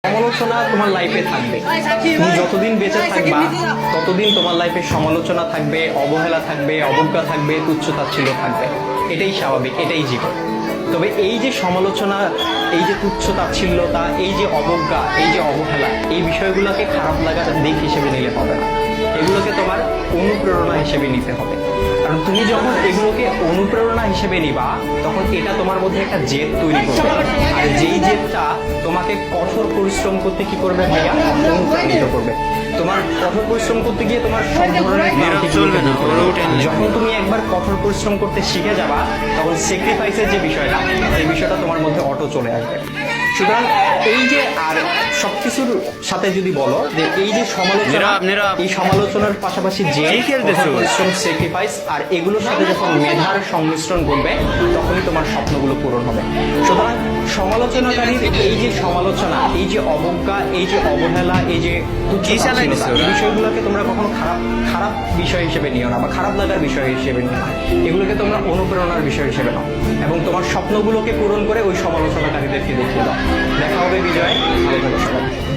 সমালোচনা তোমার লাইফে থাকবে। তুমি যতদিন বেঁচে থাকবা ততদিন তোমার লাইফে সমালোচনা থাকবে, অবহেলা থাকবে, অবজ্ঞা থাকবে, তুচ্ছ-তাচ্ছিল্য থাকবে। এটাই স্বাভাবিক, এটাই জীবন। তবে এই যে সমালোচনা, এই যে তুচ্ছ-তাচ্ছিল্যতা, এই যে অবজ্ঞা, এই যে অবহেলা, এই বিষয়গুলোকে খারাপ লাগার দিক হিসেবে নিলে হবে না। এগুলোকে তোমার অনুপ্রেরণা হিসেবে নিতে হবে। কারণ তুমি যখন এগুলোকে অনুপ্রেরণা হিসেবে নিবা, তখন এটা তোমার মধ্যে একটা জেদ তৈরি করবে। আর যেই জেদটা তোমাকে কঠোর পরিশ্রম করতে কি করবে ভাইয়া, অনুপ্রাণিত করবে। তোমার কঠোর পরিশ্রম করতে গিয়ে তোমার সব ধরনের ক্লান্তিগুলোকে দূর করবে। যখন তুমি একবার কঠোর পরিশ্রম করতে শিখে যাবা, তখন স্যাক্রিফাইসের যে বিষয়টা, এই বিষয়টা তোমার মধ্যে অটো চলে আসবে। সুতরাং এই যে, আর সবকিছুর সাথে যদি বলো যে এই যে সমালোচনা, এই সমালোচনার পাশাপাশি যে পরিশ্রম, স্যাক্রিফাইস, আর এগুলোর সাথে যখন মেধার সংমিশ্রণ করবে, তখনই তোমার স্বপ্নগুলো পূরণ হবে। সুতরাং সমালোচনাকারীর এই যে সমালোচনা, এই যে অবজ্ঞা, এই যে অবহেলা, এই যে এই বিষয়গুলোকে তোমরা কখনো খারাপ বিষয় হিসেবে নিও না, বা খারাপ লাগার বিষয় হিসেবে নিও না। এগুলোকে তোমরা অনুপ্রেরণার বিষয় হিসেবে নাও এবং তোমার স্বপ্নগুলোকে পূরণ করে ওই সমালোচনাকারীদেরকে দেখিয়ে দাও। দেখা হবে বিজয়। ভালো থাকো সবাই।